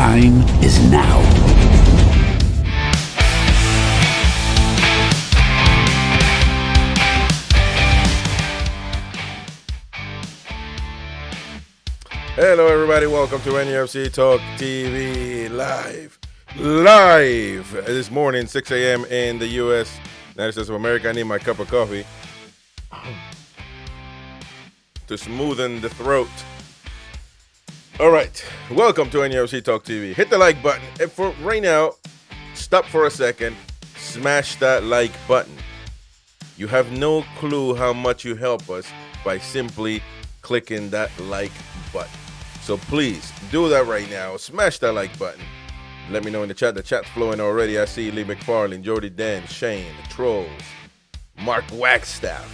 time is now. Hello, everybody. Welcome to NUFC Talk TV live this morning, 6 a.m. in the U.S. United States of America. I need my cup of coffee to smoothen the throat. All right, welcome to NUFC Talk TV. Hit the like button. And for right now, stop for a second. Smash that like button. You have no clue how much you help us by simply clicking that like button. So please do that right now. Smash that like button. Let me know in the chat. The chat's flowing already. I see Lee McFarlane, Jordy Dan, Shane, the Trolls, Mark Wagstaff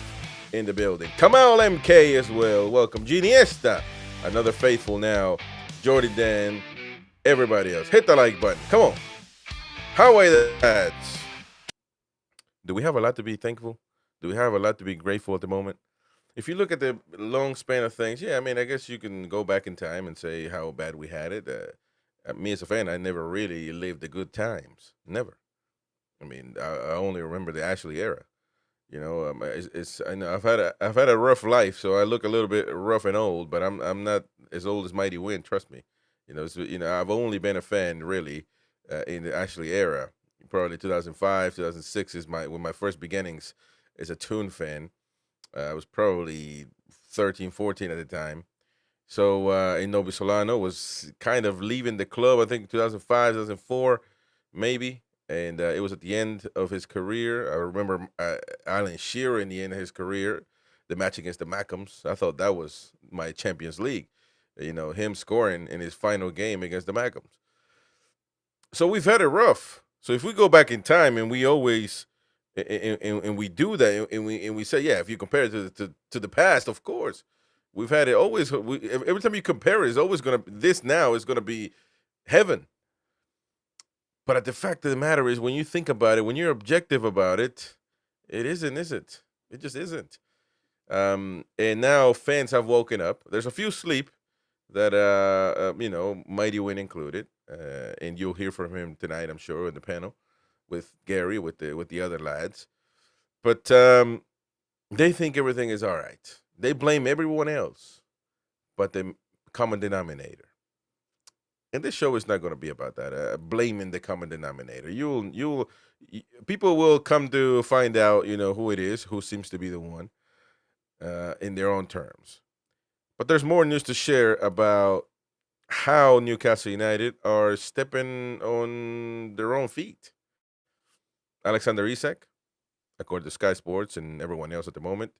in the building. Kamal MK as well. Welcome. Geniesta, another faithful now. Jordy Dan, everybody else. Hit the like button. Come on. How are the ads? Do we have a lot to be thankful? Do we have a lot to be grateful at the moment? If you look at the long span of things, yeah, I mean, I guess you can go back in time and say how bad we had it. Me as a fan, I never really lived the good times. Never. I mean, I only remember the Ashley era. You know, I know I've had a rough life, so I look a little bit rough and old, but I'm not as old as Mighty Win. Trust me. I've only been a fan really in the Ashley era. Probably 2005, 2006 is my first beginnings as a Toon fan. I was probably 13, 14 at the time. So Inobi Solano was kind of leaving the club, I think 2005, 2004, maybe. And it was at the end of his career. I remember Alan Shearer in the end of his career, the match against the Mackhams. I thought that was my Champions League. You know, him scoring in his final game against the Mackhams. So we've had it rough. So if we go back in time and we always... And we do that, and we say, yeah, if you compare it to the past, of course, we've had it always. Every time you compare it, it's always going to, this now is going to be heaven. But the fact of the matter is, when you think about it, when you're objective about it, it isn't, is it? It just isn't. And now fans have woken up. There's a few sleep that, Mighty Win included, and you'll hear from him tonight, I'm sure, in the panel. With Gary, with the other lads. But they think everything is all right. They blame everyone else, but the common denominator. And this show is not going to be about that, blaming the common denominator. People will come to find out, who it is, who seems to be the one, in their own terms. But there's more news to share about how Newcastle United are stepping on their own feet. Alexander Isak, according to Sky Sports and everyone else at the moment,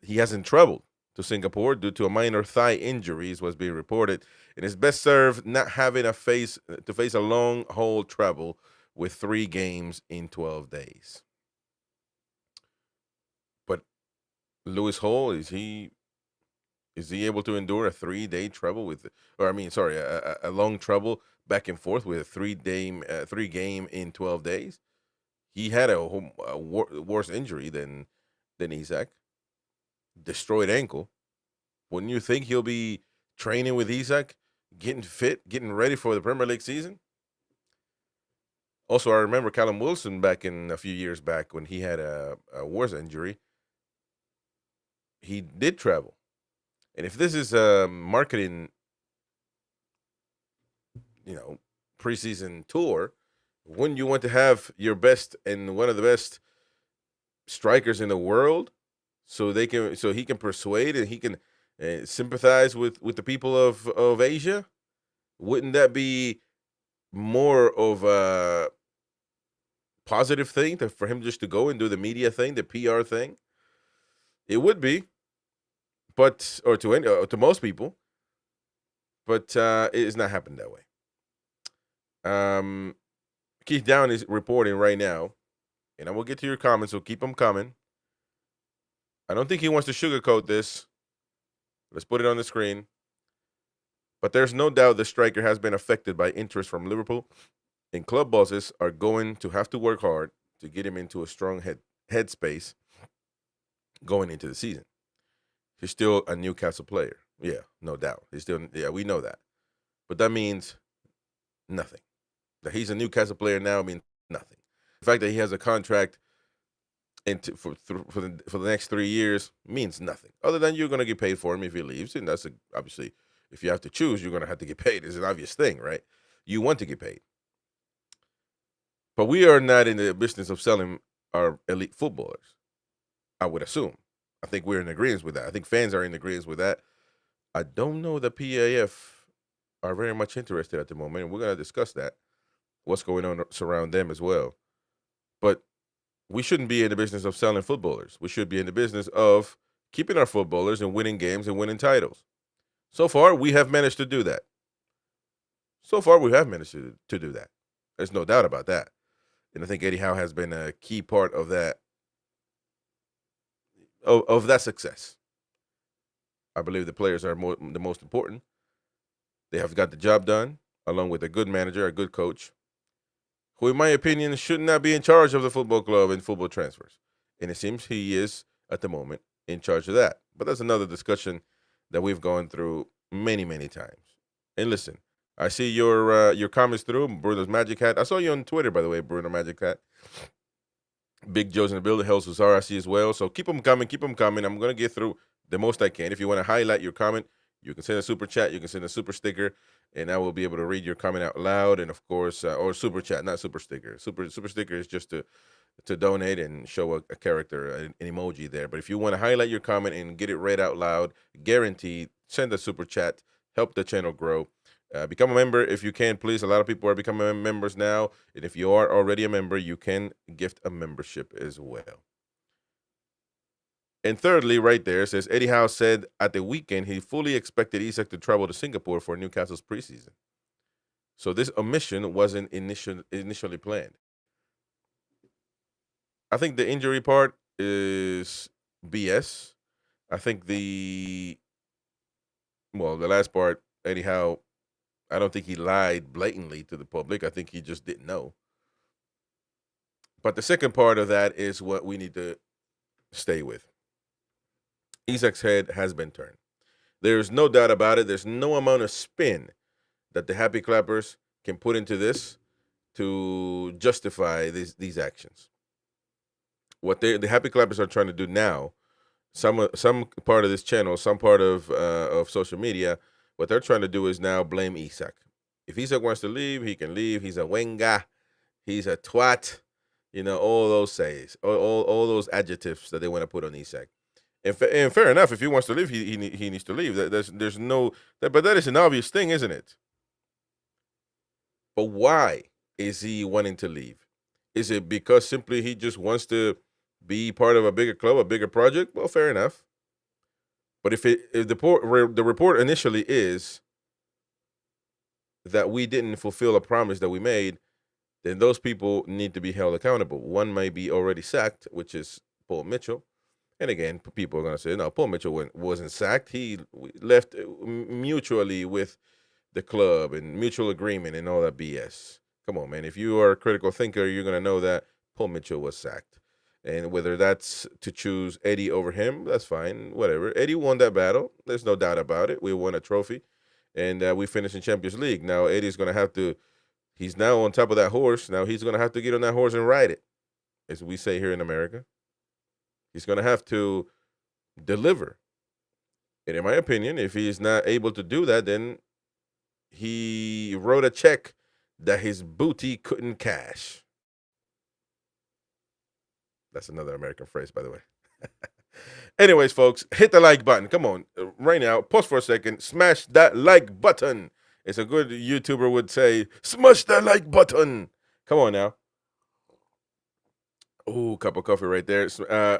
he hasn't traveled to Singapore due to a minor thigh injury, is what's being reported, and is best served not having to face a long-haul travel with 3 games in 12 days. But Lewis Hall, is he able to endure a 3-day travel a long travel back and forth with a 3-game in 12 days? He had a worse injury than Isak. Destroyed ankle. Wouldn't you think he'll be training with Isak, getting fit, getting ready for the Premier League season? Also, I remember Callum Wilson back in a few years back when he had a worse injury. He did travel. And if this is a marketing, preseason tour, wouldn't you want to have your best and one of the best strikers in the world, so he can persuade and he can sympathize with the people of Asia? Wouldn't that be more of a positive thing for him just to go and do the media thing, the PR thing? It would be, or to most people, but it is not happening that way. Keith Down is reporting right now, and I will get to your comments, so keep them coming. I don't think he wants to sugarcoat this. Let's put it on the screen. But there's no doubt the striker has been affected by interest from Liverpool, and club bosses are going to have to work hard to get him into a strong headspace going into the season. He's still a Newcastle player. Yeah, no doubt. We know that. But that means Nothing. That he's a Newcastle player now means nothing. The fact that he has a contract for the next 3 years means nothing. Other than you're going to get paid for him if he leaves, and that's obviously, if you have to choose, you're going to have to get paid. It's an obvious thing, right? You want to get paid. But we are not in the business of selling our elite footballers, I would assume. I think we're in agreement with that. I think fans are in agreement with that. I don't know the PAF are very much interested at the moment, and we're going to discuss that, what's going on around them as well. But we shouldn't be in the business of selling footballers. We should be in the business of keeping our footballers and winning games and winning titles. So far, we have managed to do that. There's no doubt about that. And I think Eddie Howe has been a key part of that, of that success. I believe the players are the most important. They have got the job done, along with a good manager, a good coach, who, in my opinion, should not be in charge of the football club and football transfers. And it seems he is, at the moment, in charge of that. But that's another discussion that we've gone through many, many times. And listen, I see your comments through, Bruno's Magic Hat. I saw you on Twitter, by the way, Bruno Magic Hat. Big Joe's in the building, Hell Cesar, I see as well. So keep them coming. I'm going to get through the most I can. If you want to highlight your comment, you can send a super chat, you can send a super sticker, and I will be able to read your comment out loud. And of course, or super chat, not super sticker. Super sticker is just to donate and show a character, an emoji there. But if you want to highlight your comment and get it read out loud, guaranteed, send a super chat, help the channel grow. Become a member if you can, please. A lot of people are becoming members now, and if you are already a member, you can gift a membership as well. And thirdly, right there, says Eddie Howe said at the weekend he fully expected ISAK to travel to Singapore for Newcastle's preseason. So this omission wasn't initially planned. I think the injury part is BS. I think the last part, Eddie Howe, I don't think he lied blatantly to the public. I think he just didn't know. But the second part of that is what we need to stay with. ISAK's head has been turned. There's no doubt about it. There's no amount of spin that the Happy Clappers can put into this to justify these actions. What the Happy Clappers are trying to do now, some part of this channel, some part of social media, what they're trying to do is now blame ISAK. If ISAK wants to leave, he can leave. He's a wenga. He's a twat. You know, all those sayings, all those adjectives that they want to put on ISAK. And fair enough, if he wants to leave, he needs to leave. There's no, but that is an obvious thing, isn't it? But why is he wanting to leave? Is it because simply he just wants to be part of a bigger club, a bigger project? Well, fair enough. But if the report initially is that we didn't fulfill a promise that we made, then those people need to be held accountable. One may be already sacked, which is Paul Mitchell. And again, people are going to say, no, Paul Mitchell wasn't sacked. He left mutually with the club and mutual agreement and all that BS. Come on, man. If you are a critical thinker, you're going to know that Paul Mitchell was sacked. And whether that's to choose Eddie over him, that's fine, whatever. Eddie won that battle. There's no doubt about it. We won a trophy, and we finished in Champions League. Now, Eddie's going to have to, he's now on top of that horse. Now he's going to have to get on that horse and ride it, as we say here in America. He's going to have to deliver. And in my opinion, if he's not able to do that, then he wrote a check that his booty couldn't cash. That's another American phrase, by the way. Anyways, folks, hit the like button. Come on, right now, pause for a second. Smash that like button. It's a good YouTuber would say, smash that like button. Come on now. Oh, cup of coffee right there.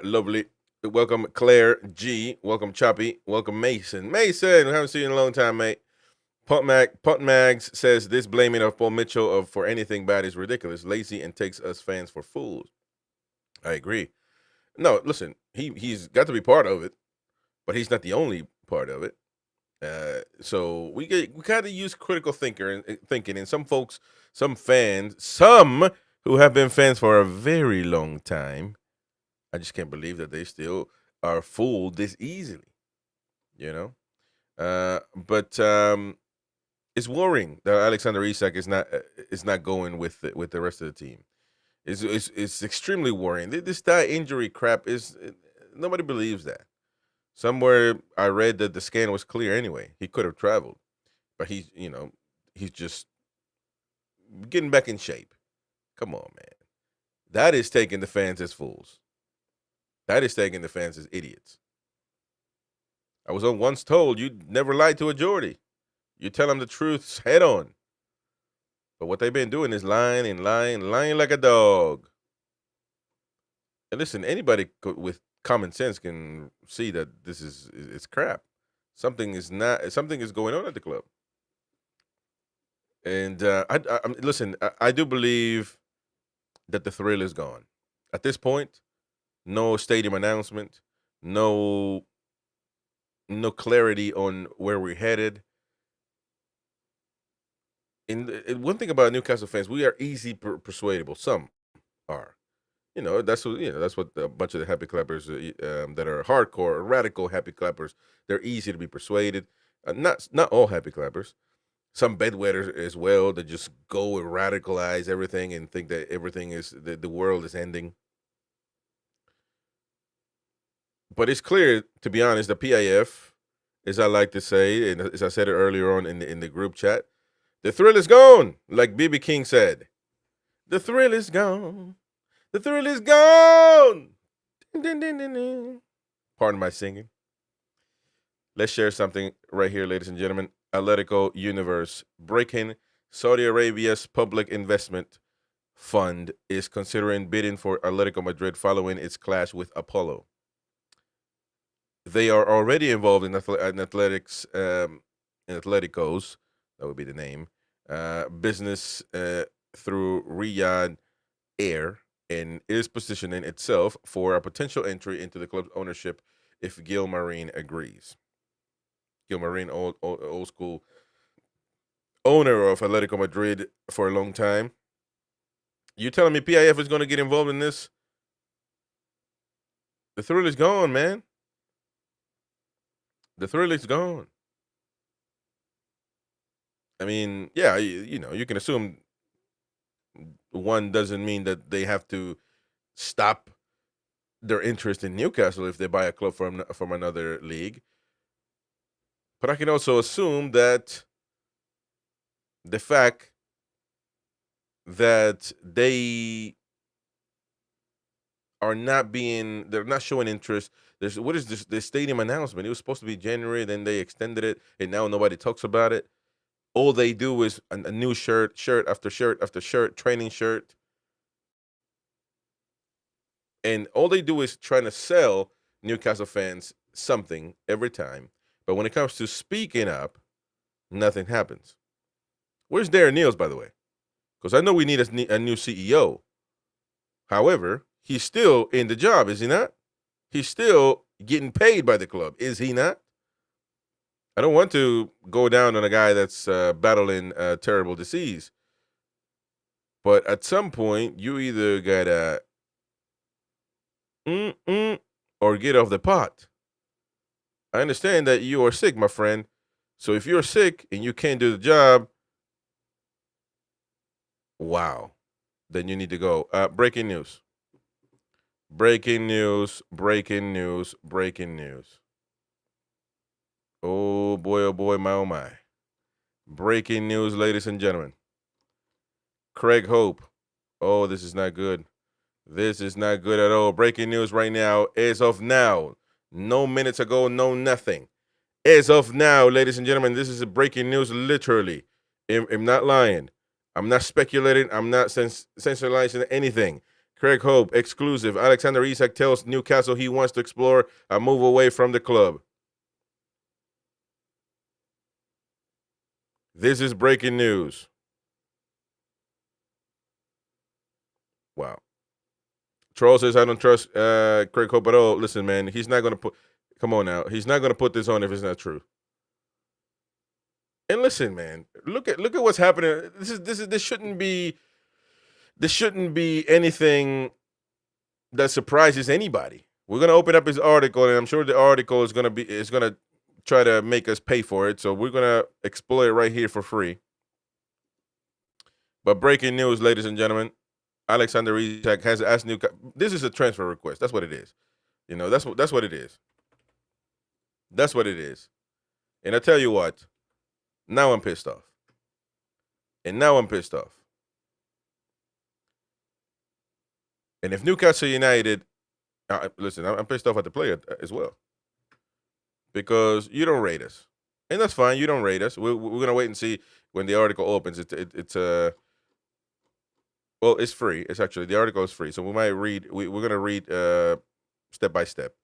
Lovely. Welcome, Claire G. Welcome, Choppy. Welcome, Mason. Mason, I haven't seen you in a long time, mate. Punt Mags says this blaming of Paul Mitchell for anything bad is ridiculous, lazy, and takes us fans for fools. I agree. No, listen, he's got to be part of it, but he's not the only part of it. So we got to use critical thinking, and some folks, some fans, some who have been fans for a very long time, I just can't believe that they still are fooled this easily, you know? But It's worrying that Alexander Isak is not going with the rest of the team. It's extremely worrying. This thigh injury crap is nobody believes that. Somewhere I read that the scan was clear anyway. He could have traveled, but he's just getting back in shape. Come on, man. That is taking the fans as fools. That is taking the fans as idiots. I was once told you never lie to a Geordie. You tell them the truth head on. But what they've been doing is lying and lying, lying like a dog. And listen, anybody with common sense can see that it's crap. Something is going on at the club. And listen, I do believe that the thrill is gone. At this point, no stadium announcement, no clarity on where we're headed. And one thing about Newcastle fans, we are easy persuadable. Some are. That's what a bunch of the happy clappers that are hardcore, radical happy clappers, they're easy to be persuaded. Not all happy clappers. Some bedwetters as well that just go and radicalize everything and think that everything is the world is ending. But it's clear, to be honest, the PIF, as I like to say, and as I said it earlier on in the group chat, the thrill is gone, like B.B. King said. The thrill is gone. The thrill is gone. Ding, ding, ding, ding. Pardon my singing. Let's share something right here, ladies and gentlemen. Atletico Universe. Breaking Saudi Arabia's public investment fund is considering bidding for Atletico Madrid following its clash with Apollo. They are already involved in athletics, in Atleticos, that would be the name, business through Riyadh Air, and is positioning itself for a potential entry into the club's ownership if Gilmarine agrees. Gilmarine, old school owner of Atletico Madrid for a long time. You telling me PIF is going to get involved in this? The thrill is gone, man. The thrill is gone. I mean, yeah, you can assume one doesn't mean that they have to stop their interest in Newcastle if they buy a club from another league. But I can also assume that the fact that they are they're not showing interest. What is this? The stadium announcement. It was supposed to be January, then they extended it, and now nobody talks about it. All they do is a new shirt after shirt after shirt, training shirt. And all they do is trying to sell Newcastle fans something every time. But when it comes to speaking up, nothing happens. Where's Darren Neals, by the way? Because I know we need a new CEO. However, he's still in the job, is he not? He's still getting paid by the club, is he not? I don't want to go down on a guy that's battling a terrible disease. But at some point, you either gotta or get off the pot. I understand that you are sick, my friend. So if you're sick and you can't do the job, wow, then you need to go. Breaking news. Breaking news, breaking news, breaking news. Oh boy, my oh my. Breaking news, ladies and gentlemen. Craig Hope. Oh, this is not good. This is not good at all. Breaking news right now, as of now. No minutes ago, no nothing. As of now, ladies and gentlemen, this is a breaking news literally. I'm not lying. I'm not speculating. I'm not sensationalizing anything. Craig Hope, exclusive. Alexander Isak tells Newcastle he wants to explore a move away from the club. This is breaking news. Wow. Troll says, I don't trust Craig Hope at all. Listen, man, he's not going to put, come on now. He's not going to put this on if it's not true. And listen, man, look at what's happening. This shouldn't be anything that surprises anybody. We're going to open up his article, and I'm sure the article is going to try to make us pay for it, so we're going to exploit it right here for free. But breaking news, ladies and gentlemen, Alexander Isak has asked Newcastle. This is a transfer request. That's what it is. You know, that's what it is. That's what it is. And I tell you what, now I'm pissed off. And now I'm pissed off. And if Newcastle United, listen, I'm pissed off at the player as well. Because you don't rate us. And that's fine, you don't rate us. We're going to wait and see when the article opens. Well, it's free. It's actually, the article is free. So we might read, we're going to read step by step.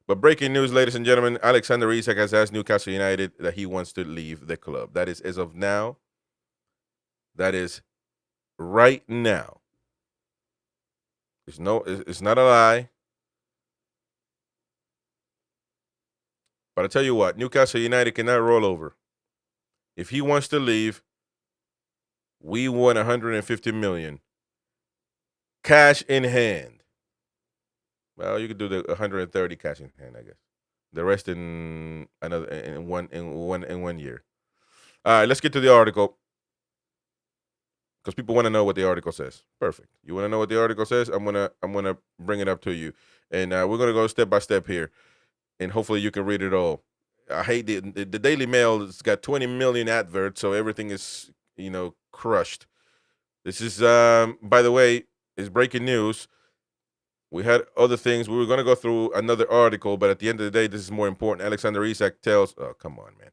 But breaking news, ladies and gentlemen, Alexander Isak has asked Newcastle United that he wants to leave the club. That is as of now. That is right now. It's not a lie. But I tell you what, Newcastle United cannot roll over. If he wants to leave, we want $150 million. Cash in hand. Well, you could do the 130 cash in hand, I guess. The rest in one year. All right, let's get to the article. Because people want to know what the article says. Perfect. You want to know what the article says? I'm gonna bring it up to you, and we're gonna go step by step here, and hopefully you can read it all. I hate the Daily Mail. It's got 20 million adverts, so everything is crushed. This is by the way, is breaking news. We had other things. We were going to go through another article, but at the end of the day, this is more important. Alexander Isak tells, oh, come on, man.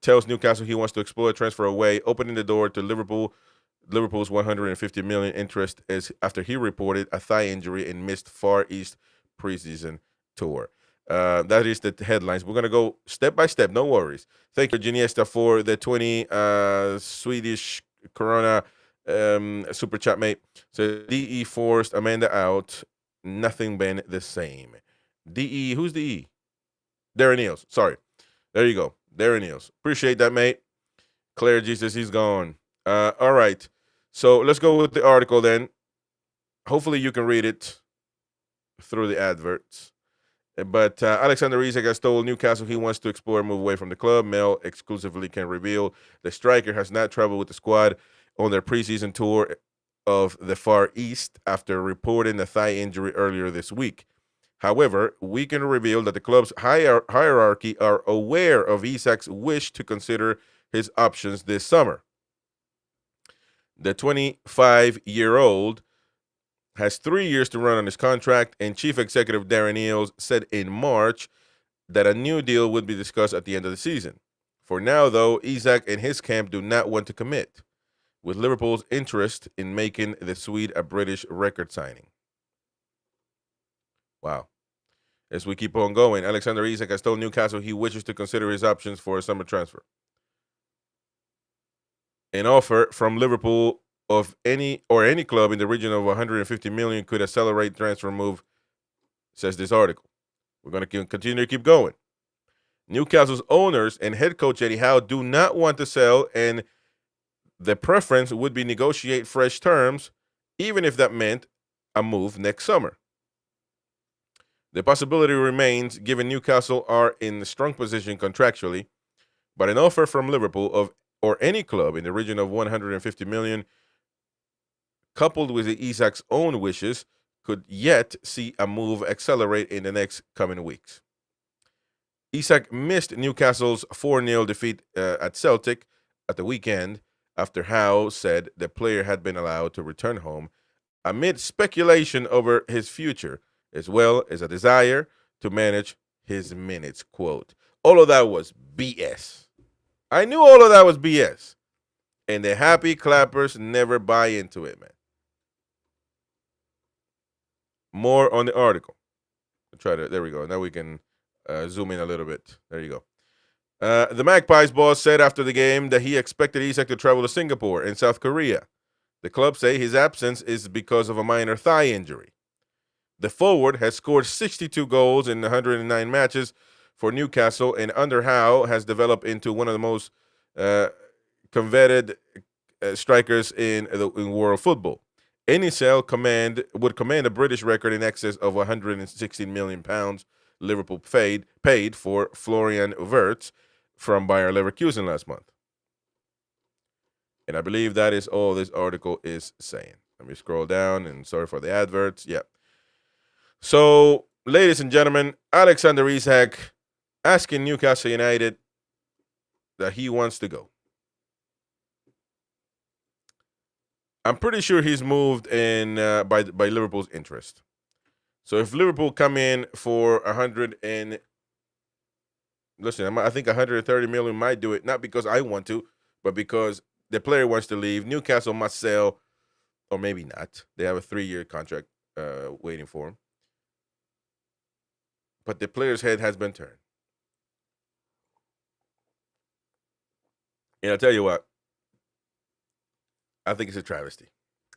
Tells Newcastle he wants to explore a transfer away, opening the door to Liverpool's 150 million interest after he reported a thigh injury and missed Far East preseason tour. That is the headlines. We're going to go step by step. No worries. Thank you, Giniesta, for the 20 Swedish Corona super chat, mate. So DE forced Amanda out. Nothing been the same. DE, who's the E? Darren Eels. Sorry. There you go. Darren Eels. Appreciate that, mate. Claire Jesus, he's gone. All right. So let's go with the article then. Hopefully you can read it through the adverts. But Alexander Isak has told Newcastle he wants to explore a move away from the club. Mail exclusively can reveal the striker has not traveled with the squad on their preseason tour of the Far East after reporting a thigh injury earlier this week. However, we can reveal that the club's hierarchy are aware of Isak's wish to consider his options this summer. The 25-year-old has 3 years to run on his contract, and Chief Executive Darren Eales said in March that a new deal would be discussed at the end of the season. For now, though, Isak and his camp do not want to commit, with Liverpool's interest in making the Swede a British record signing. Wow. As we keep on going, Alexander Isak has told Newcastle he wishes to consider his options for a summer transfer. An offer from Liverpool of any club in the region of 150 million could accelerate transfer move, says this article. We're going to continue to keep going. Newcastle's owners and head coach Eddie Howe do not want to sell, and the preference would be negotiate fresh terms, even if that meant a move next summer. The possibility remains, given Newcastle are in a strong position contractually, but an offer from Liverpool or any club in the region of 150 million, coupled with Isak's own wishes, could yet see a move accelerate in the next coming weeks. Isak missed Newcastle's 4-0 defeat at Celtic at the weekend after Howe said the player had been allowed to return home amid speculation over his future, as well as a desire to manage his minutes. Quote, all of that was BS. I knew all of that was BS. And the happy clappers never buy into it, man. More on the article. There we go. Now we can zoom in a little bit. There you go. The Magpies boss said after the game that he expected Isak to travel to Singapore and South Korea. The club say his absence is because of a minor thigh injury. The forward has scored 62 goals in 109 matches for Newcastle, and under Howe has developed into one of the most coveted strikers in world football. Any sale would command a British record in excess of £116 million Liverpool paid for Florian Wirtz from Bayer Leverkusen last month. And I believe that is all this article is saying. Let me scroll down, and sorry for the adverts. Yep. So, ladies and gentlemen, Alexander Isak asking Newcastle United that he wants to go. I'm pretty sure he's moved in by Liverpool's interest. So if Liverpool come in for I think 130 million might do it, not because I want to, but because the player wants to leave. Newcastle must sell, or maybe not. They have a 3-year contract waiting for him. But the player's head has been turned. And I'll tell you what, I think it's a travesty.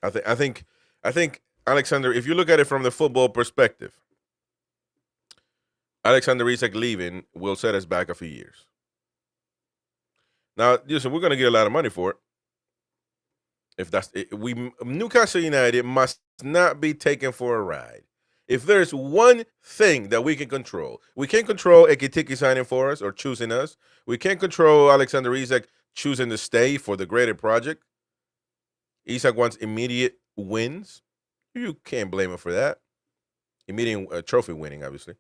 I think Alexander, if you look at it from the football perspective, Alexander Isak leaving will set us back a few years. Now, listen, we're going to get a lot of money for it. If that's it, Newcastle United must not be taken for a ride. If there's one thing that we can't control Ekitike signing for us or choosing us. We can't control Alexander Isak choosing to stay for the greater project. Isak wants immediate wins. You can't blame him for that. Immediate trophy winning, obviously.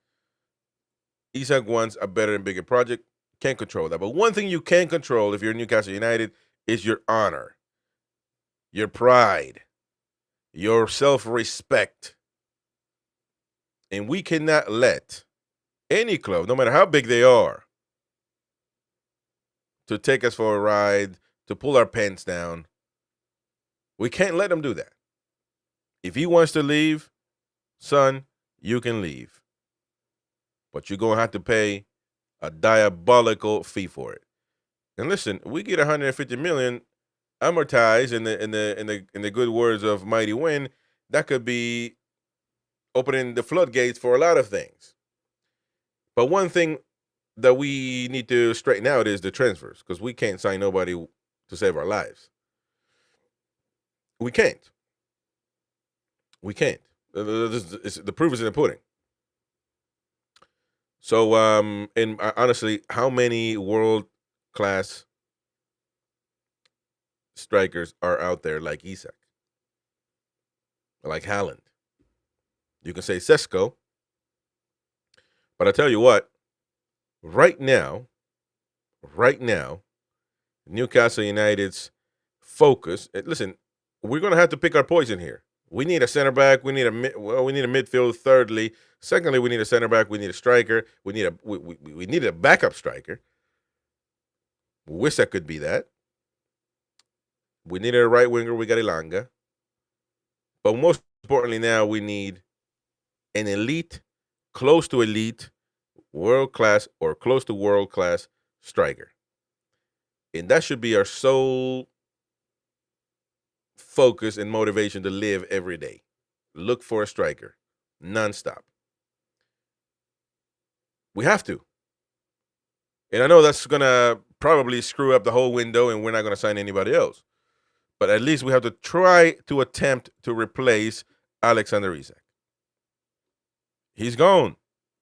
Isak wants a better and bigger project. Can't control that. But one thing you can control if you're Newcastle United is your honor, your pride, your self-respect. And we cannot let any club, no matter how big they are, to take us for a ride, to pull our pants down. We can't let them do that. If he wants to leave, son, you can leave. But you're going to have to pay a diabolical fee for it. And listen, we get 150 million amortized in the good words of Mighty Win. That could be opening the floodgates for a lot of things. But one thing that we need to straighten out is the transfers, because we can't sign nobody to save our lives. We can't. We can't. The proof is in the pudding. So, and honestly, how many world-class strikers are out there like Isak, like Haaland? You can say Sesko, but I tell you what, right now, Newcastle United's focus. Listen, we're going to have to pick our poison here. We need a center back. We need a midfield. Thirdly, secondly, we need a center back. We need a striker. We need a backup striker. Wish that could be that. We need a right winger. We got Ilanga. But most importantly, now we need an elite, close to elite, world class or close to world class striker, and that should be our sole focus and motivation to live every day. Look for a striker, nonstop. We have to. And I know that's going to probably screw up the whole window and we're not going to sign anybody else. But at least we have to try to attempt to replace Alexander Isak. He's gone.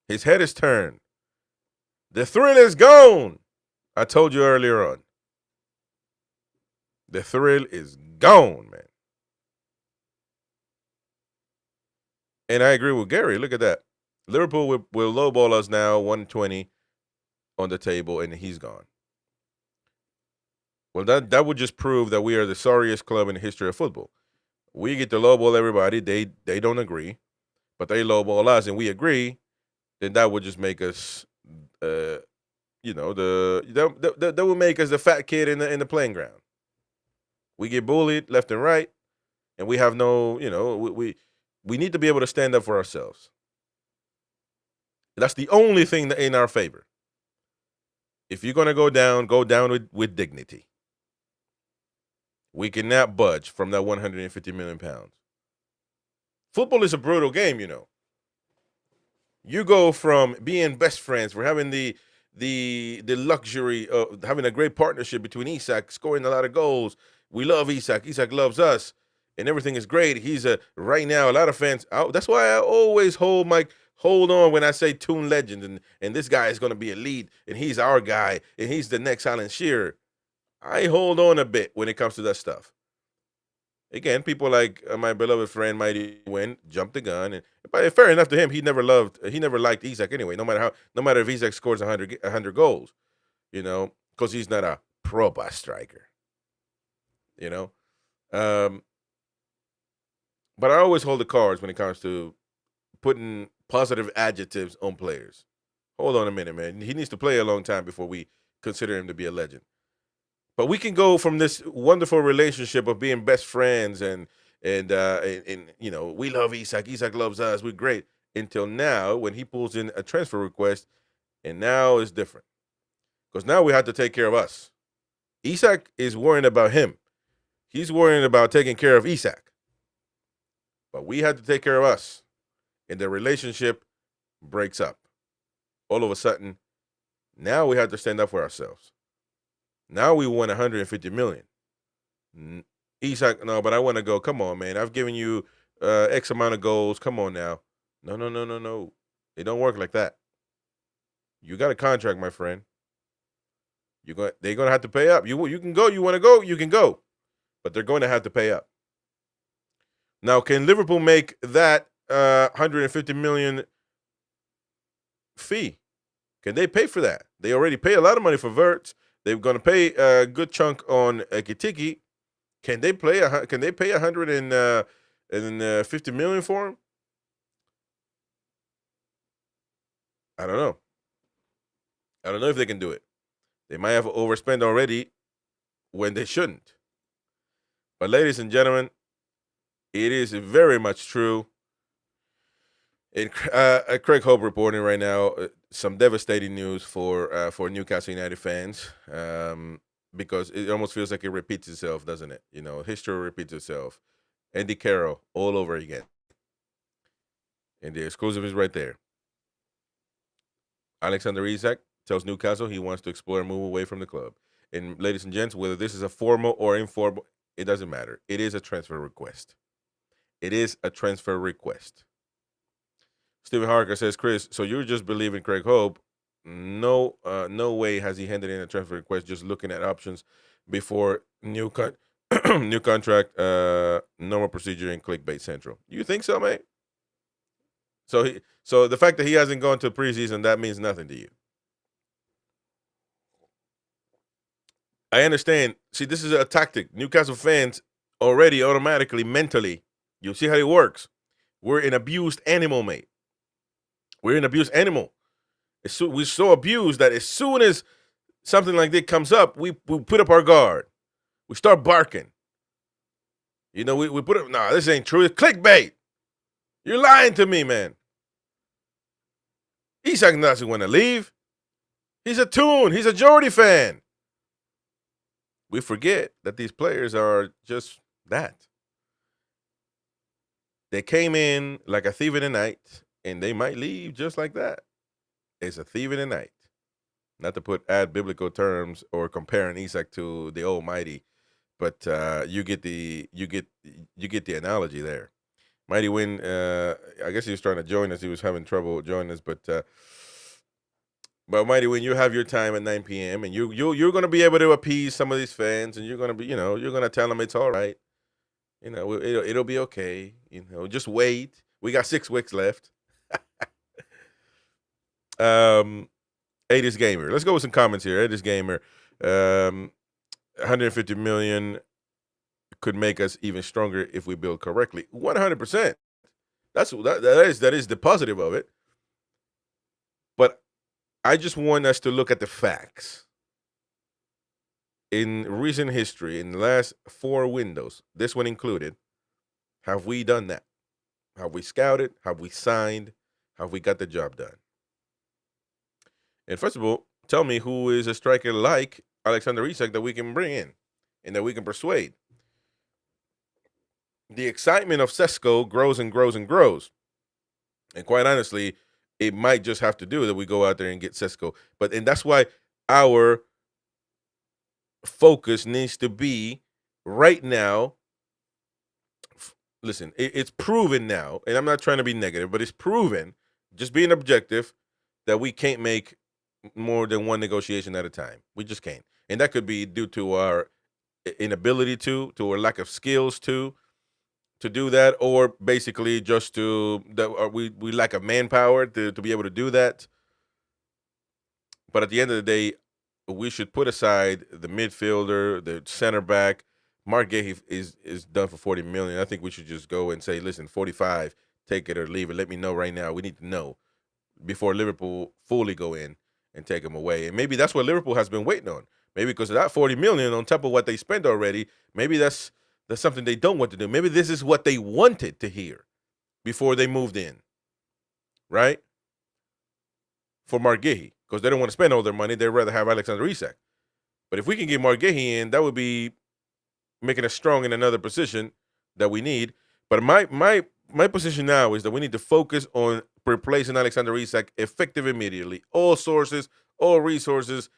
His head is turned. The thrill is gone. I told you earlier on. The thrill is gone, man. And I agree with Gary. Look at that. Liverpool will lowball us now, 120 on the table, and he's gone. Well, that would just prove that we are the sorriest club in the history of football. We get to lowball everybody. They don't agree, but they lowball us, and we agree. Then that would just make us, that would make us the fat kid in the playing ground. We get bullied left and right, and we have no, we need to be able to stand up for ourselves. That's the only thing that in our favor. If you're going to go down with dignity. We cannot budge from that 150 million pounds. Football is a brutal game, You go from being best friends, we're having the luxury of having a great partnership between Isak, scoring a lot of goals. We love Isak. Isak loves us, and everything is great. He's right now a lot of fans. That's why I always hold hold on when I say Toon Legend and this guy is going to be elite and he's our guy and he's the next Alan Shearer. I hold on a bit when it comes to that stuff. Again, people like my beloved friend Mighty Win jumped the gun, but fair enough to him. He never liked ISAK anyway. No matter if ISAK scores 100 goals, because he's not a pro bus striker. But I always hold the cards when it comes to putting positive adjectives on players. Hold on a minute, man. He needs to play a long time before we consider him to be a legend. But we can go from this wonderful relationship of being best friends and we love ISAK. ISAK loves us. We're great. Until now, when he pulls in a transfer request, and now it's different. Because now we have to take care of us. ISAK is worrying about him. He's worrying about taking care of ISAK. But we have to take care of us. And the relationship breaks up. All of a sudden, now we have to stand up for ourselves. Now we want 150 million. ISAK, no, but I want to go. Come on, man. I've given you X amount of goals. Come on now. No. It don't work like that. You got a contract, my friend. They're going to have to pay up. You can go. You want to go? You can go. But they're going to have to pay up. Now, can Liverpool make that 150 million fee? Can they pay for that? They already pay a lot of money for Wirtz. They're going to pay a good chunk on Kitiki. Can they pay 150 million for him? I don't know. I don't know if they can do it. They might have overspent already when they shouldn't. But ladies and gentlemen, it is very much true. And Craig Hope reporting right now some devastating news for Newcastle United fans, because it almost feels like it repeats itself, doesn't it? History repeats itself. Andy Carroll all over again. And the exclusive is right there. Alexander Isak tells Newcastle he wants to explore and move away from the club. And ladies and gents, whether this is a formal or informal, it doesn't matter. It is a transfer request. It is a transfer request. Stephen Harker says, Chris, so you're just believing Craig Hope? No way has he handed in a transfer request, just looking at options before new contract, normal procedure in Clickbait Central. You think so, mate? So the fact that he hasn't gone to preseason, that means nothing to you. I understand. See, this is a tactic. Newcastle fans already automatically, mentally, you see how it works. We're an abused animal, mate. We're an abused animal. We're so abused that as soon as something like this comes up, we put up our guard. We start barking. We put up, nah, this ain't true. It's clickbait. You're lying to me, man. Isak doesn't want to leave. He's a Toon. He's a Geordie fan. We forget that these players are just that. They came in like a thief in the night, and they might leave just like that. It's a thief in the night. Not to add biblical terms or comparing Isak to the Almighty, but you get the analogy there. Mighty Win, I guess he was trying to join us. He was having trouble joining us, but Mighty Win, you have your time at 9 p.m. and you're going to be able to appease some of these fans, and you're going to be, you're going to tell them it's all right. It'll be okay. Just wait. We got 6 weeks left. 80s Gamer. Let's go with some comments here. 80s Gamer. 150 million could make us even stronger if we build correctly. 100%. That is the positive of it. But I just want us to look at the facts. In recent history, in the last 4 windows, this one included, have we done that? Have we scouted? Have we signed? Have we got the job done? And first of all, tell me who is a striker like Alexander Isak that we can bring in and that we can persuade. The excitement of Sesko grows and grows and grows. And quite honestly, it might just have to do that we go out there and get Sesko. And that's why our focus needs to be right now. Listen, it's proven now, and I'm not trying to be negative, but it's proven Just being objective that we can't make more than one negotiation at a time. We just can't. And that could be due to our inability to our lack of skills to do that, or basically just to that we lack of manpower to be able to do that. But at the end of the day, we should put aside the midfielder, the center back. Mark Gahey is done for $40 million. I think we should just go and say, listen, 45, take it or leave it. Let me know right now. We need to know before Liverpool fully go in and take him away. And maybe that's what Liverpool has been waiting on. Maybe because of that $40 million on top of what they spent already, maybe that's something they don't want to do. Maybe this is what they wanted to hear before they moved in, right? For Mark Gahey, because they don't want to spend all their money. They'd rather have Alexander Isak. But if we can get Mark Gahey in, that would be making us strong in another position that we need. But my position now is that we need to focus on replacing Alexander Isak effective immediately. All sources, all resources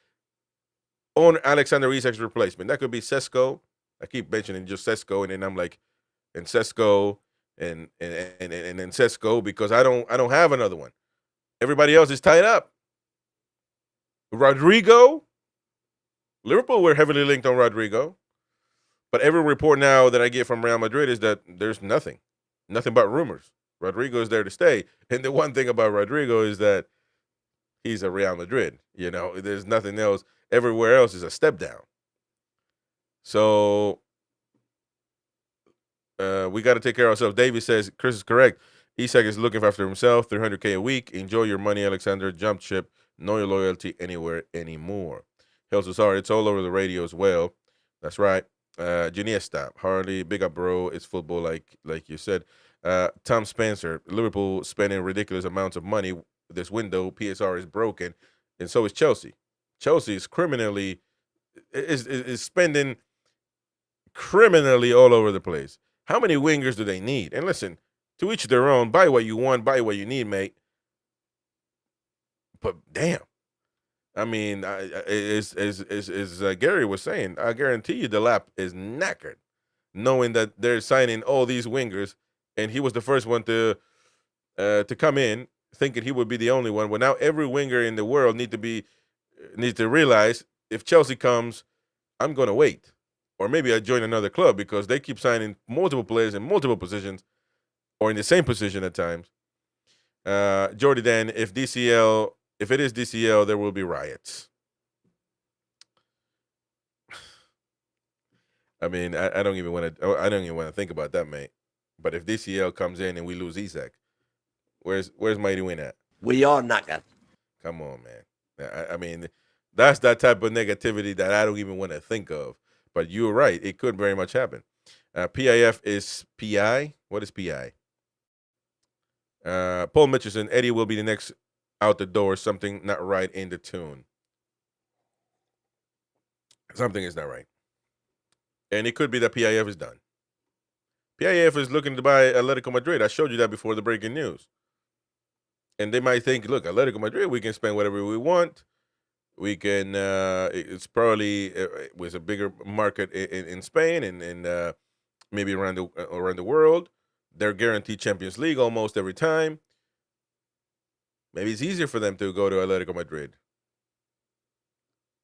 on Alexander Isak's replacement. That could be Sesko. I keep mentioning just Sesko, and then I'm like, and Sesko, and then Sesko, because I don't have another one. Everybody else is tied up. Rodrigo, Liverpool were heavily linked on Rodrigo, but every report now that I get from Real Madrid is that there's nothing but rumors. Rodrigo is there to stay, and the one thing about Rodrigo is that he's a Real Madrid. You know, there's nothing else. Everywhere else is a step down. So we got to take care of ourselves. David says, Chris is correct. Isak is looking after himself, $300K a week. Enjoy your money, Alexander. Jump ship. Know your loyalty anywhere anymore. Hell, sorry, it's all over the radio as well. That's right. Geniesta, Harley, big up, bro. It's football, like you said. Tom Spencer, Liverpool spending ridiculous amounts of money this window. PSR is broken, and so is Chelsea. Chelsea is is spending criminally all over the place. How many wingers do they need? And listen, to each their own. Buy what you want, buy what you need, mate. But damn, I mean, as Gary was saying, I guarantee you the lap is knackered, knowing that they're signing all these wingers, and he was the first one to come in, thinking he would be the only one. Well, now every winger in the world needs to realize, if Chelsea comes, I'm going to wait. Or maybe I join another club, because they keep signing multiple players in multiple positions, or in the same position at times. Jordy Dan, if it is DCL, there will be riots. I mean, I don't even want to think about that, mate. But if DCL comes in and we lose Isak, where's Mighty Win at? We are knackered. Come on, man. I mean, that's that type of negativity that I don't even want to think of. But you're right. It could very much happen. PIF is PI. What is PI? Paul Mitchellson, Eddie will be the next out the door. Something not right in the tune. Something is not right. And it could be that PIF is done. PIF is looking to buy Atletico Madrid. I showed you that before the breaking news. And they might think, look, Atletico Madrid, we can spend whatever we want. We can, it's probably with a bigger market in Spain and maybe around the world. They're guaranteed Champions League almost every time. Maybe it's easier for them to go to Atletico Madrid.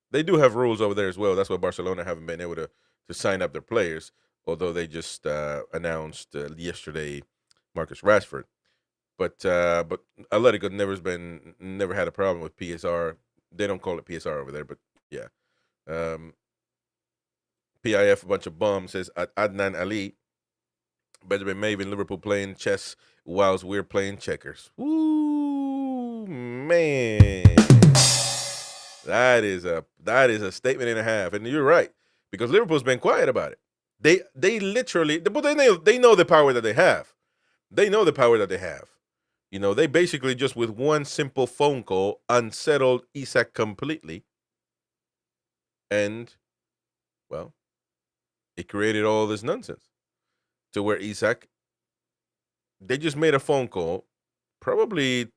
They do have rules over there as well. That's why Barcelona haven't been able to sign up their players, although they just announced yesterday Marcus Rashford. But Atletico never had a problem with PSR. They don't call it PSR over there, but yeah. PIF, a bunch of bums, says Adnan Ali. Benjamin Maven, Liverpool playing chess whilst we're playing checkers. Ooh, man. That is a statement and a half. And you're right, because Liverpool's been quiet about it. They literally, but they know the power that they have. They know the power that they have. You know, they basically just with one simple phone call unsettled Isak completely. And, well, it created all this nonsense to where Isak, they just made a phone call, probably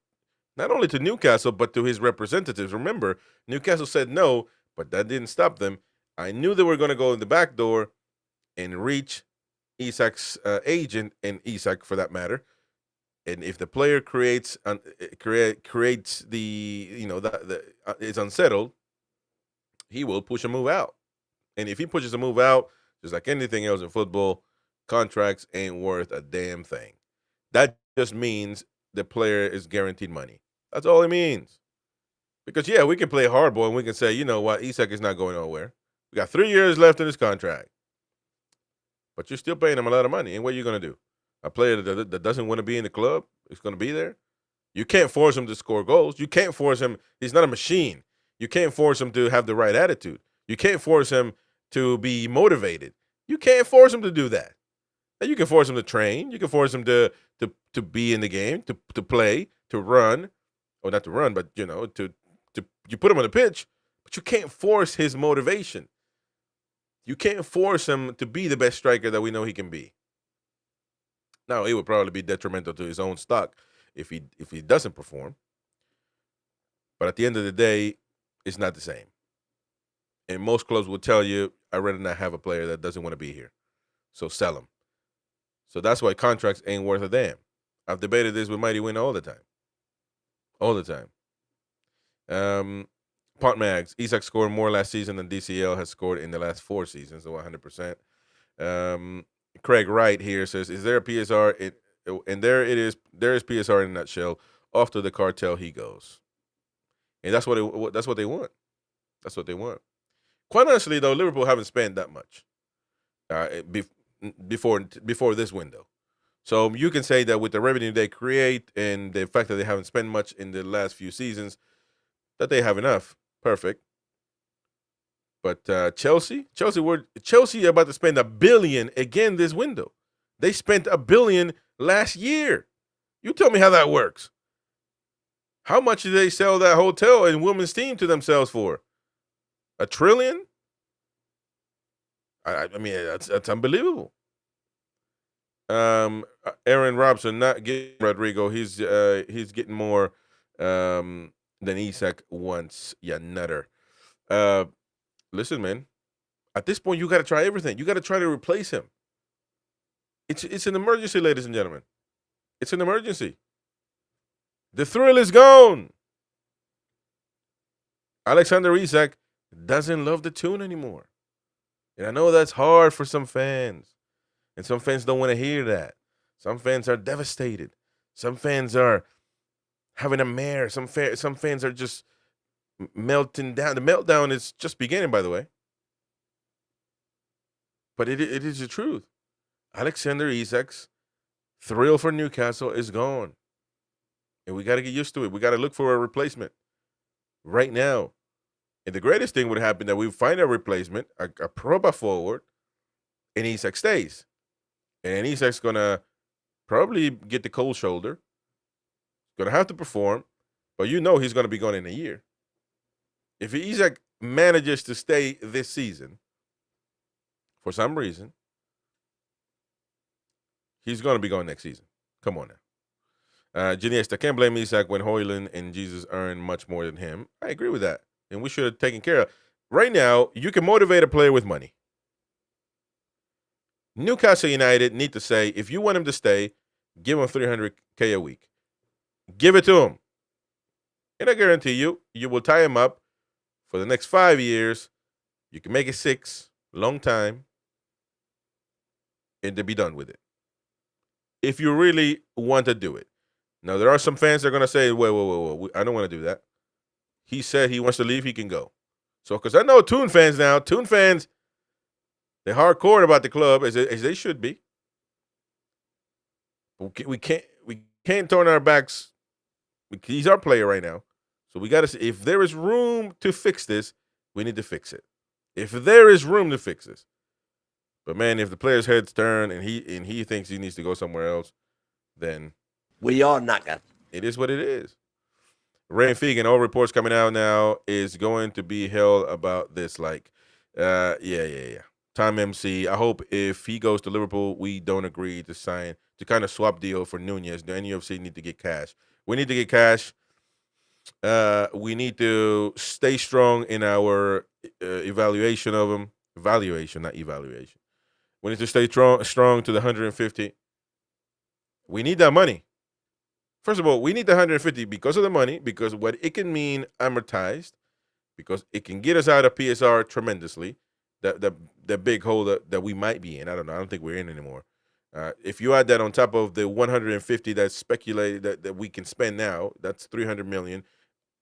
not only to Newcastle, but to his representatives. Remember, Newcastle said no, but that didn't stop them. I knew they were going to go in the back door and reach Isak's agent, and Isak for that matter, And if the player creates the is unsettled, he will push a move out. And if he pushes a move out, just like anything else in football, contracts ain't worth a damn thing. That just means the player is guaranteed money. That's all it means. Because, yeah, we can play hardball and we can say, you know what, ISAK is not going nowhere. We got 3 years left in his contract. But you're still paying him a lot of money. And what are you going to do? A player that doesn't want to be in the club is going to be there? You can't force him to score goals. You can't force him. He's not a machine. You can't force him to have the right attitude. You can't force him to be motivated. You can't force him to do that. Now, you can force him to train. You can force him to be in the game, to play, to run. Or not to run, but, you put him on the pitch, but you can't force his motivation. You can't force him to be the best striker that we know he can be. Now, it would probably be detrimental to his own stock if he doesn't perform. But at the end of the day, it's not the same. And most clubs will tell you, I'd rather not have a player that doesn't want to be here. So sell him. So that's why contracts ain't worth a damn. I've debated this with Mighty Win all the time. All the time. Pot Mags, ISAK scored more last season than DCL has scored in the last 4 seasons, so 100%. Craig Wright here says, is there a PSR? And there it is. There is PSR in a nutshell. Off to the cartel he goes. And that's what they want. That's what they want. Quite honestly, though, Liverpool haven't spent that much before this window. So you can say that with the revenue they create and the fact that they haven't spent much in the last few seasons, that they have enough. Perfect. But Chelsea about to spend $1 billion again this window. They spent $1 billion last year. You tell me how that works. How much did they sell that hotel and women's team to themselves for? $1 trillion? I mean, that's unbelievable. Aaron Robson not getting Rodrigo. He's getting more than ISAK wants. Yeah, nutter. Listen, man. At this point, you got to try everything. You got to try to replace him. It's an emergency, ladies and gentlemen. It's an emergency. The thrill is gone. Alexander Isak doesn't love the tune anymore. And I know that's hard for some fans. And some fans don't want to hear that. Some fans are devastated. Some fans are having a mare. Some fans are just melting down. The meltdown is just beginning, by the way. But it is the truth. Alexander Isak's thrill for Newcastle is gone. And we got to get used to it. We got to look for a replacement right now. And the greatest thing would happen that we find a replacement, a proper forward, and Isak stays. And Isak's going to probably get the cold shoulder. Going to have to perform. But you know he's going to be gone in a year. If Isak manages to stay this season, for some reason, he's going to be gone next season. Come on now. Janiesta, can't blame Isak when Højlund and Jesus earn much more than him. I agree with that. And we should have taken care of. Right now, you can motivate a player with money. Newcastle United need to say, if you want him to stay, give him $300K a week. Give it to him. And I guarantee you, you will tie him up for the next 5 years. You can make it 6, long time, and to be done with it. If you really want to do it. Now, there are some fans that are going to say, wait, I don't want to do that. He said he wants to leave, he can go. So, because I know Toon fans now, they're hardcore about the club, as they should be. We can't turn our backs. He's our player right now. So we got to see, if there is room to fix this, we need to fix it. If there is room to fix this. But, man, if the player's heads turn and he thinks he needs to go somewhere else, then we are not going. It is what it is. Ray Fegan, all reports coming out now is going to be held about this. Yeah. Tom MC, I hope if he goes to Liverpool, we don't agree to sign, to kind of swap deal for Nunez. The NUFC need to get cash. We need to get cash. We need to stay strong in our evaluation of him. Evaluation, not evaluation. We need to stay strong to the 150. We need that money. First of all, we need the 150 because of the money, because what it can mean amortized, because it can get us out of PSR tremendously. The big hole that we might be in. I don't know. I don't think we're in anymore. If you add that on top of the 150 that's speculated that we can spend now, that's 300 million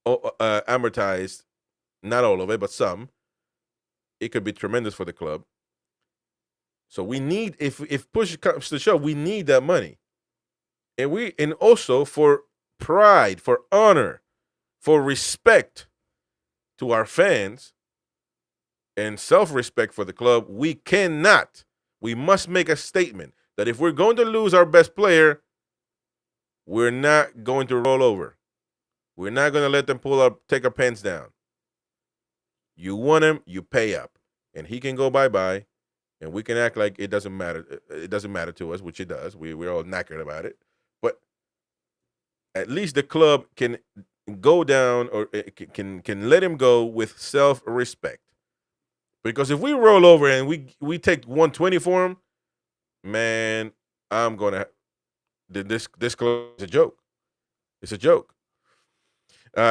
amortized. Not all of it, but some. It could be tremendous for the club. So we need, if push comes to shove, we need that money, and also for pride, for honor, for respect to our fans, and self-respect for the club. We must make a statement that if we're going to lose our best player, we're not going to roll over. We're not going to let them take our pants down. You want him, you pay up, and he can go bye-bye. And we can act like it doesn't matter. It doesn't matter to us, which it does. We're all knackered about it. But at least the club can go down, or can let him go with self-respect. Because if we roll over and we take 120 for him, man, I'm gonna. This club is a joke. It's a joke.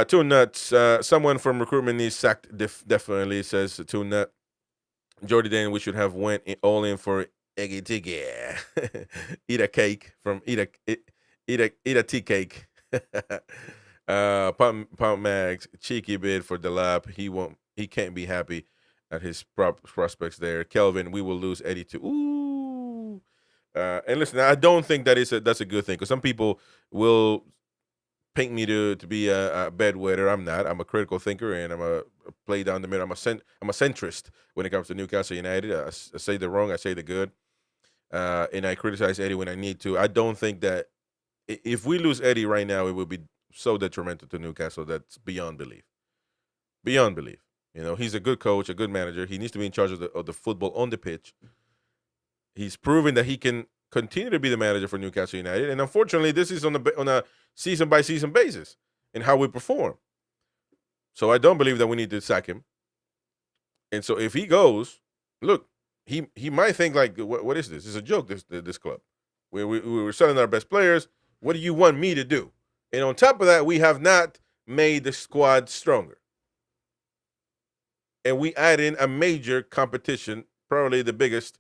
Toon Nuts. Someone from recruitment needs sacked. Definitely, says Toon Nut. Jordy Dane, we should have went all in for Eggy Tiggy. Eat a cake from eat a tea cake. Pump Mags, cheeky bid for Delap. He can't be happy at his prospects there. Kelvin, we will lose Eddie too. Ooh. And listen, I don't think that's a good thing, because some people will paint me to be a bedwetter. I'm not. I'm a critical thinker, and I'm a play down the middle. I'm a centrist when it comes to Newcastle United. I say the wrong, I say the good, and I criticize Eddie when I need to. I don't think that if we lose Eddie right now, it would be so detrimental to Newcastle that's beyond belief. Beyond belief. You know, he's a good coach, a good manager. He needs to be in charge of the football on the pitch. He's proven that he can continue to be the manager for Newcastle United, and unfortunately, this is on a season by season basis in how we perform. So I don't believe that we need to sack him. And so if he goes, look, he might think like, what is this? It's a joke. This club. We were selling our best players. What do you want me to do? And on top of that, we have not made the squad stronger. And we add in a major competition, probably the biggest,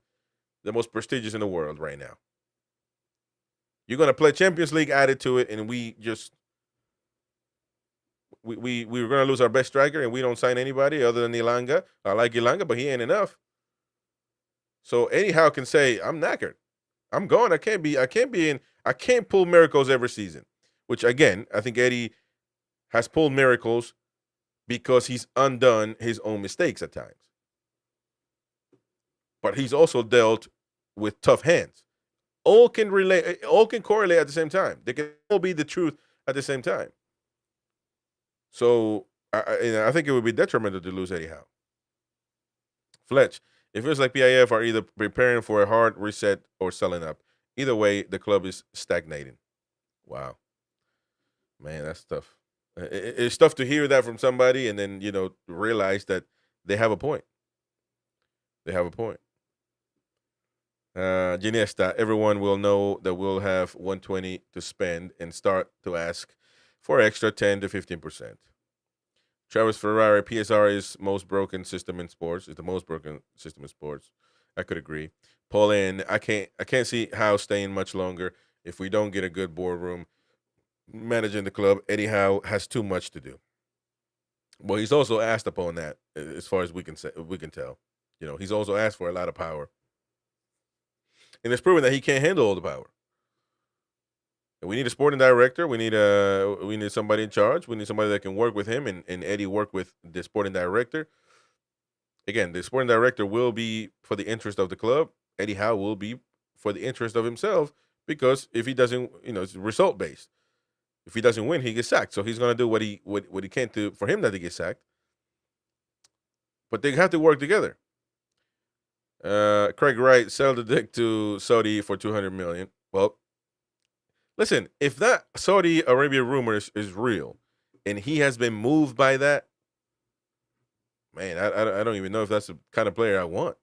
the most prestigious in the world right now. You're going to play Champions League added to it, and we were going to lose our best striker, and we don't sign anybody other than Ilanga. I like Ilanga, but he ain't enough. So Eddie Howe can say, I'm knackered. I'm gone. I can't pull miracles every season, which, again, I think Eddie has pulled miracles because he's undone his own mistakes at times. But he's also dealt with tough hands. All can correlate at the same time. They can all be the truth at the same time. So I think it would be detrimental to lose Eddie Howe. Fletch, it feels like PIF are either preparing for a hard reset or selling up. Either way, the club is stagnating. Wow. Man, that's tough. It's tough to hear that from somebody and then, realize that they have a point. They have a point. Ginesta, everyone will know that we'll have 120 to spend and start to ask for extra 10 to 15%. Travis Ferrari, PSR is most broken system in sports. It's the most broken system in sports. I could agree. Pauline, I can't see Howe staying much longer if we don't get a good boardroom managing the club. Eddie Howe has too much to do. Well, he's also asked upon that, as far as we can tell. He's also asked for a lot of power. And it's proven that he can't handle all the power. And we need a sporting director. We need somebody in charge. We need somebody that can work with him, and Eddie work with the sporting director. Again, the sporting director will be for the interest of the club. Eddie Howe will be for the interest of himself, because if he doesn't, it's result based. If he doesn't win, he gets sacked. So he's going to do what he can do for him not to get sacked. But they have to work together. Craig Wright, sell the dick to Saudi for $200 million. Well, listen, if that Saudi Arabia rumor is real, and he has been moved by that, man, I don't even know if that's the kind of player I want,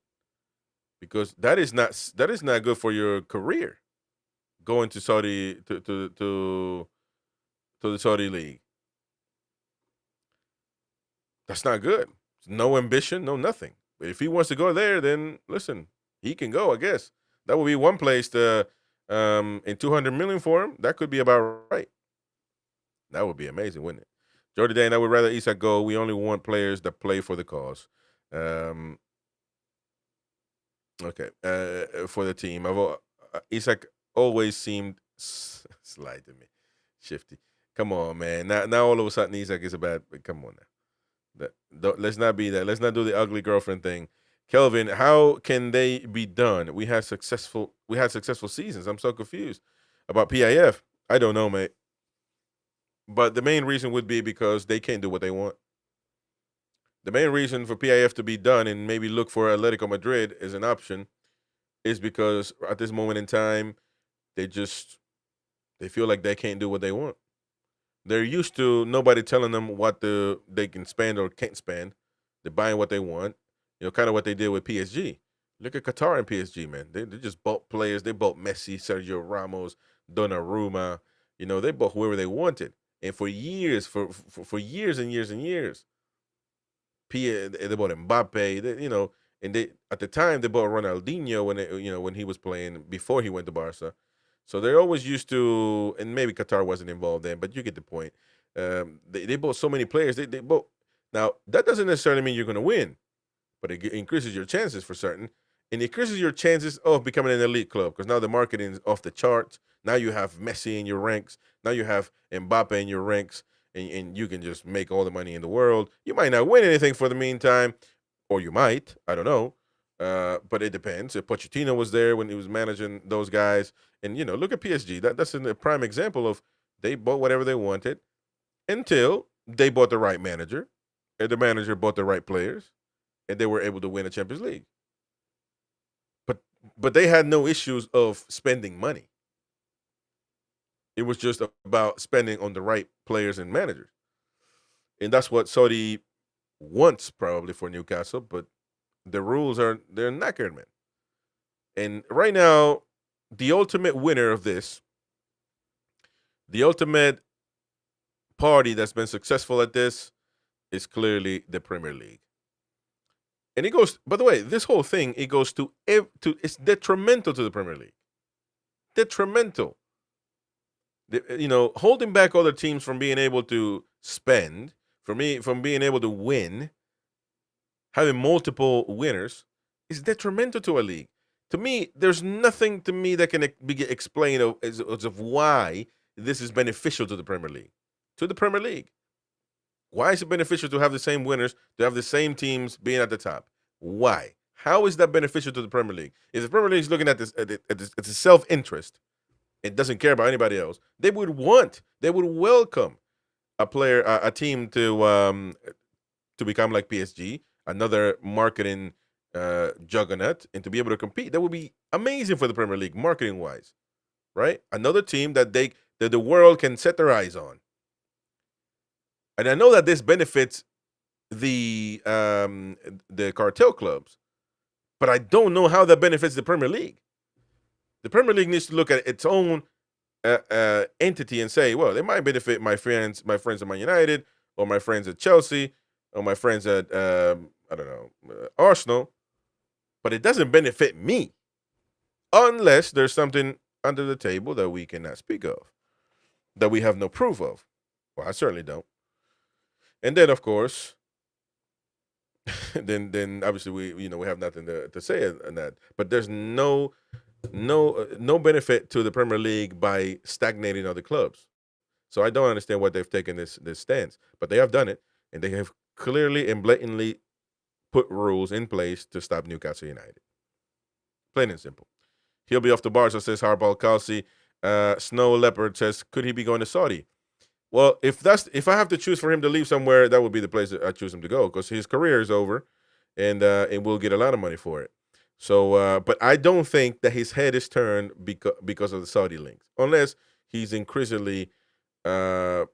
because that is not good for your career. Going to Saudi to to the Saudi league. That's not good. No ambition, no nothing. But if he wants to go there, then listen, he can go, I guess. That would be one place to in 200 million for him. That could be about right. That would be amazing, wouldn't it? Jordy Dane, I would rather ISAK go. We only want players that play for the cause. Okay. For the team. ISAK always seemed slide to me. Shifty. Come on, man. Now all of a sudden ISAK is a bad. Come on now. Let's not be that. Let's not do the ugly girlfriend thing. Kelvin, how can they be done? We had successful seasons. I'm so confused about PIF. I don't know, mate. But the main reason would be because they can't do what they want. The main reason for PIF to be done and maybe look for Atletico Madrid as an option is because at this moment in time, they feel like they can't do what they want. They're used to nobody telling them what they can spend or can't spend. They're buying what they want. You know, kind of what they did with PSG. Look at Qatar and PSG, man. They just bought players. They bought Messi, Sergio Ramos, Donnarumma. You know, they bought whoever they wanted. And for years, for years and years and years, they bought Mbappe. And they at the time they bought Ronaldinho when he was playing before he went to Barca. So they're always used to, and maybe Qatar wasn't involved then, but you get the point. They bought so many players. They bought. Now that doesn't necessarily mean you're going to win, but it increases your chances for certain, and it increases your chances of becoming an elite club because now the marketing is off the charts. Now you have Messi in your ranks. Now you have Mbappe in your ranks, and you can just make all the money in the world. You might not win anything for the meantime, or you might. I don't know. But it depends. If Pochettino was there when he was managing those guys, and look at PSG. That's a prime example of they bought whatever they wanted until they bought the right manager, and the manager bought the right players, and they were able to win a Champions League. But they had no issues of spending money. It was just about spending on the right players and managers. And that's what Saudi wants probably for Newcastle, but the rules they're knackered, man. And right now, the ultimate winner of this, the ultimate party that's been successful at this is clearly the Premier League. And it goes, by the way, this whole thing, it goes it's detrimental to the Premier League. Detrimental. Holding back other teams from being able to spend, from being able to win, having multiple winners is detrimental to a league. To me, there's nothing to me that can be explained of why this is beneficial to the Premier League. To the Premier League. Why is it beneficial to have the same winners, to have the same teams being at the top? Why? How is that beneficial to the Premier League? If the Premier League is looking at this, it's a self-interest. It doesn't care about anybody else. They would welcome a team to become like PSG, another marketing juggernaut, and to be able to compete. That would be amazing for the Premier League, marketing wise, right? Another team that the world can set their eyes on. And I know that this benefits the cartel clubs, but I don't know how that benefits the Premier League. The Premier League needs to look at its own entity and say, well, it might benefit my friends at Man United, or my friends at Chelsea, or my friends at Arsenal, but it doesn't benefit me unless there's something under the table that we cannot speak of, that we have no proof of. Well, I certainly don't. And then, of course, then obviously we have nothing to say on that. But there's no benefit to the Premier League by stagnating other clubs. So I don't understand why they've taken this stance. But they have done it, and they have clearly and blatantly put rules in place to stop Newcastle United. Plain and simple. He'll be off the Barca, says Hardball Kelsey. Snow Leopard says, could he be going to Saudi? Well, if I have to choose for him to leave somewhere, that would be the place that I choose him to go, because his career is over, and we'll get a lot of money for it. So, but I don't think that his head is turned because of the Saudi links, unless he's increasingly wanting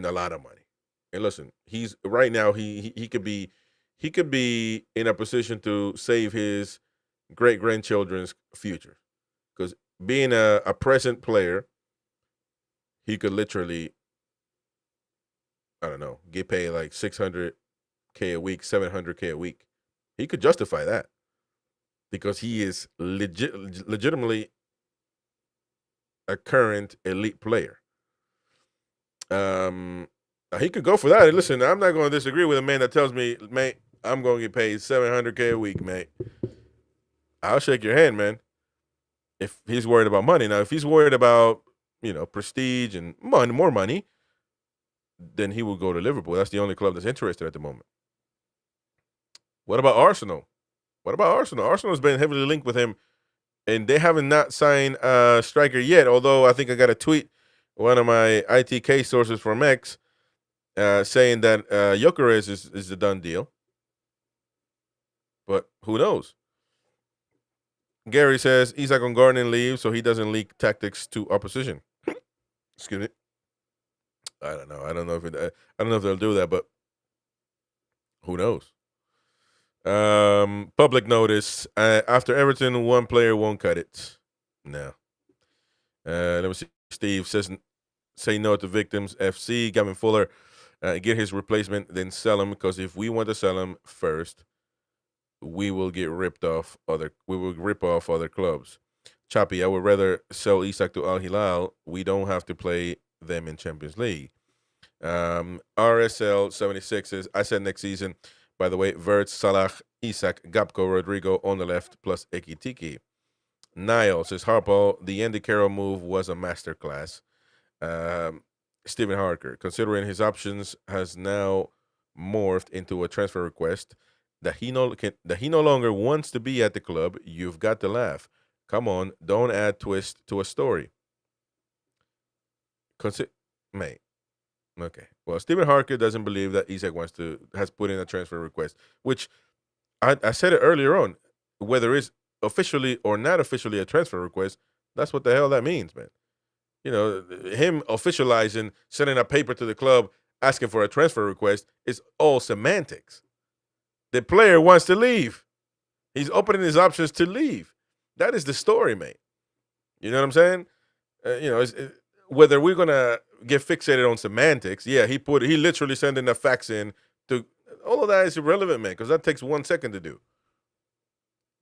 a lot of money. And listen, he's right now he could be in a position to save his great-grandchildren's future, because being a present player he could literally, I don't know, get paid like $600K a week, $700K a week. He could justify that because he is legitimately a current elite player. He could go for that. Listen, I'm not going to disagree with a man that tells me, mate, I'm going to get paid $700K a week, mate. I'll shake your hand, man. If he's worried about money. Now, if he's worried about, prestige and more money, then he will go to Liverpool. That's the only club that's interested at the moment. What about Arsenal? Arsenal's been heavily linked with him, and they haven't not signed a striker yet, although I think I got a tweet, one of my ITK sources from X, saying that Gyökeres is the done deal. But who knows? Gary says ISAK on gardening leave so he doesn't leak tactics to opposition. Excuse me. I don't know. I don't know if they'll do that, but who knows? Public notice. After Everton, one player won't cut it. No. Let me see. Steve says, say no to victims. FC, Gavin Fuller, get his replacement, then sell him, because if we want to sell him first, we will get ripped off. We will rip off other clubs. Choppy, I would rather sell ISAK to Al Hilal. We don't have to play them in Champions League. RSL 76 says, I said next season. By the way, Wirtz, Salah, ISAK, Gapco, Rodrigo on the left, plus Ekitiki. Niall says, Harpo, the Andy Carroll move was a masterclass. Stephen Harker, considering his options, has now morphed into a transfer request that he no longer wants to be at the club. You've got to laugh. Come on, don't add twist to a story. Mate. Okay. Well, Stephen Harker doesn't believe that ISAK has put in a transfer request, which I said it earlier on. Whether it's officially or not officially a transfer request, that's what the hell that means, man. Him officializing, sending a paper to the club, asking for a transfer request is all semantics. The player wants to leave. He's opening his options to leave. That is the story, mate. You know what I'm saying? Whether we're gonna get fixated on semantics, yeah, he literally sending a fax in to all of that is irrelevant, man, because that takes 1 second to do.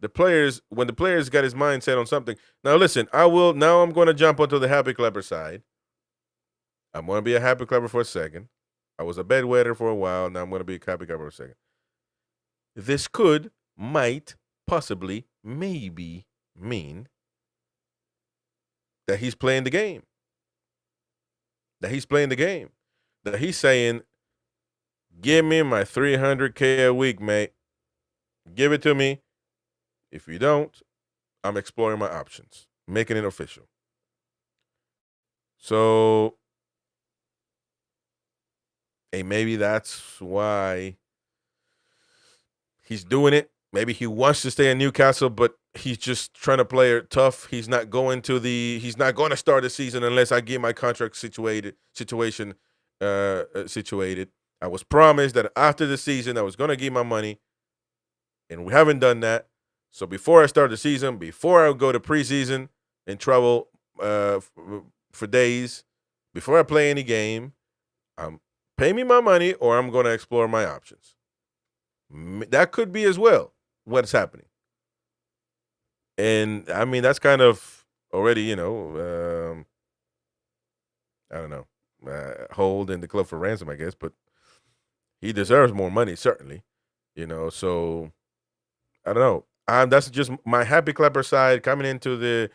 When the player's got his mind set on something. Now listen, I'm gonna jump onto the happy clapper side. I'm gonna be a happy clapper for a second. I was a bedwetter for a while, now I'm gonna be a happy clapper for a second. This might, possibly, maybe mean that he's playing the game. That he's saying, give me my $300K a week, mate. Give it to me. If you don't, I'm exploring my options, making it official. So, hey, maybe that's why he's doing it. Maybe he wants to stay in Newcastle, but he's just trying to play it tough. He's not going to start the season unless I get my contract situated. I was promised that after the season I was going to get my money, and we haven't done that. So before I start the season, before I go to preseason and travel for days, before I play any game, pay me my money or I'm going to explore my options. That could be as well what's happening. And, I mean, that's kind of already, I don't know, holding the club for ransom, I guess. But he deserves more money, certainly, so I don't know. That's just my happy clapper side coming into the,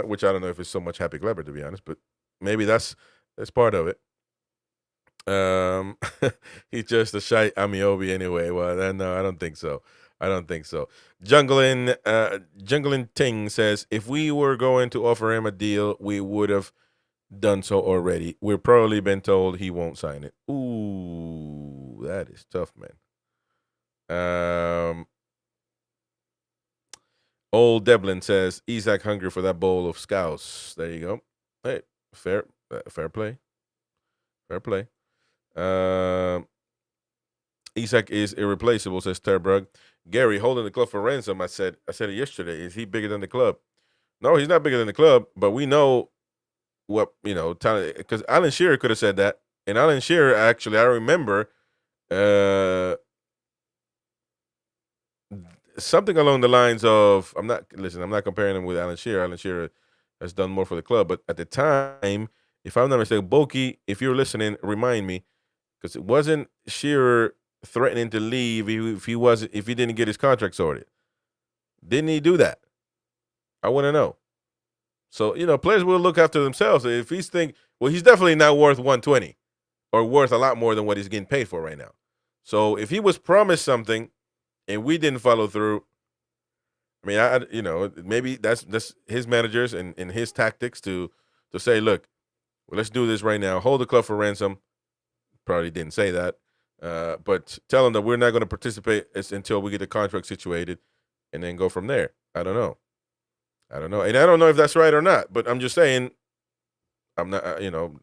which I don't know if it's so much happy clapper, to be honest, but maybe that's part of it. He's just a shy Amiobi anyway. Well, no, I don't think so. Jungling Ting says, if we were going to offer him a deal, we would have done so already. We've probably been told he won't sign it. Ooh, that is tough, man. Old Devlin says, ISAK hungry for that bowl of scouse. There you go. Hey, fair play. ISAK is irreplaceable, says Terbrug. Gary, holding the club for ransom. I said it yesterday. Is he bigger than the club? No, he's not bigger than the club, but we know what, because Alan Shearer could have said that. And Alan Shearer, actually, I remember something along the lines of, I'm not comparing him with Alan Shearer. Alan Shearer has done more for the club. But at the time, if I'm not mistaken, Boki, if you're listening, remind me, because it wasn't Shearer threatening to leave if he didn't get his contract sorted. Didn't he do that? I want to know. So, players will look after themselves. If he's he's definitely not worth 120 or worth a lot more than what he's getting paid for right now. So if he was promised something and we didn't follow through, I mean, maybe that's his managers and his tactics to say, look, well, let's do this right now. Hold the club for ransom. Probably didn't say that. But tell him that we're not going to participate until we get the contract situated and then go from there. I don't know. And I don't know if that's right or not, but I'm just saying, I'm not,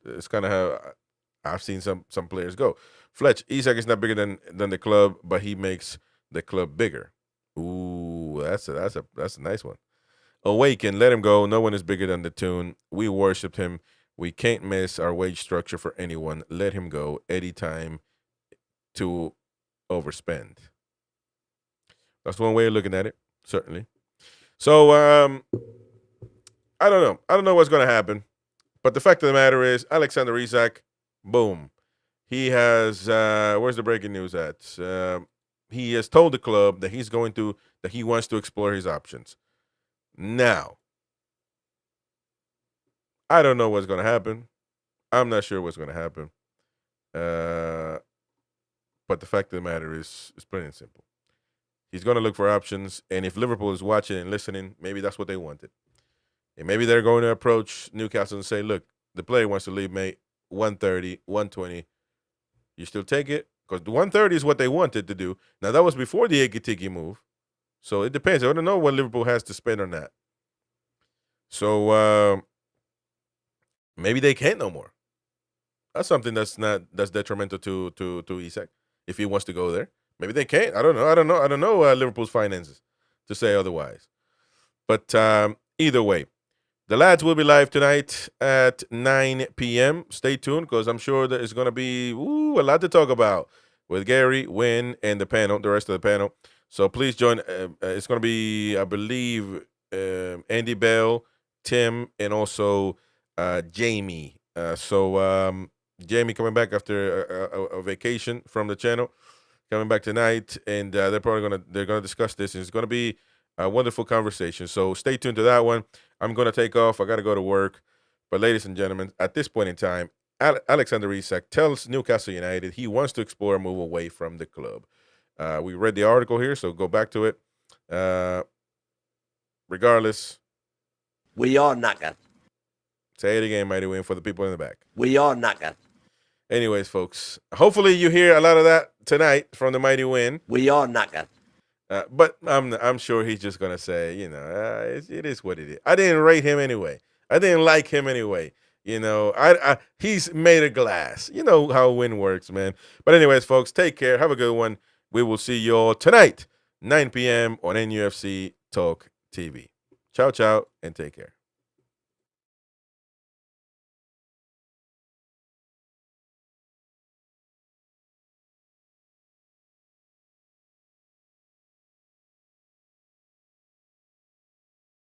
it's kind of how I've seen some players go. Fletch, ISAK is not bigger than the club, but he makes the club bigger. Ooh, that's a nice one. Awaken, let him go. No one is bigger than the Toon. We worshipped him. We can't miss our wage structure for anyone. Let him go. Eddie time to overspend. That's one way of looking at it, certainly. So, I don't know. I don't know what's going to happen. But the fact of the matter is, Alexander Isak, boom. He has, where's the breaking news at? He has told the club that he wants to explore his options. Now, I don't know what's going to happen. I'm not sure what's going to happen. But the fact of the matter is plain and simple. He's going to look for options, and if Liverpool is watching and listening, maybe that's what they wanted. And maybe they're going to approach Newcastle and say, look, the player wants to leave, mate, 130, 120. You still take it? Because the 130 is what they wanted to do. Now, that was before the Ekitiki move. So it depends. I don't know what Liverpool has to spend on that. So maybe they can't no more. That's something that's detrimental to Isak if he wants to go there. Maybe they can't. I don't know Liverpool's finances to say otherwise. But either way, the lads will be live tonight at 9 p.m. Stay tuned, because I'm sure that it's going to be a lot to talk about with Gary, Wynn, and the rest of the panel. So please join. It's going to be, I believe, Andy Bell, Tim, and also Jamie. So Jamie coming back after a vacation from the channel, coming back tonight, and they're gonna discuss this, and it's gonna be a wonderful conversation. So stay tuned to that one. I'm gonna take off. I gotta go to work. But ladies and gentlemen, at this point in time, Alexander Isak tells Newcastle United he wants to explore a move away from the club. We read the article here, so go back to it. Regardless, we are knackered. Say it again, Mighty Win, for the people in the back. We are knackered. Anyways, folks, hopefully you hear a lot of that tonight from the Mighty Win. We are knackered. But I'm sure he's just gonna say, it is what it is. I didn't rate him anyway. I didn't like him anyway. He's made of glass. You know how Win works, man. But anyways, folks, take care. Have a good one. We will see you all tonight, 9 p.m. on NUFC Talk TV. Ciao, ciao, and take care.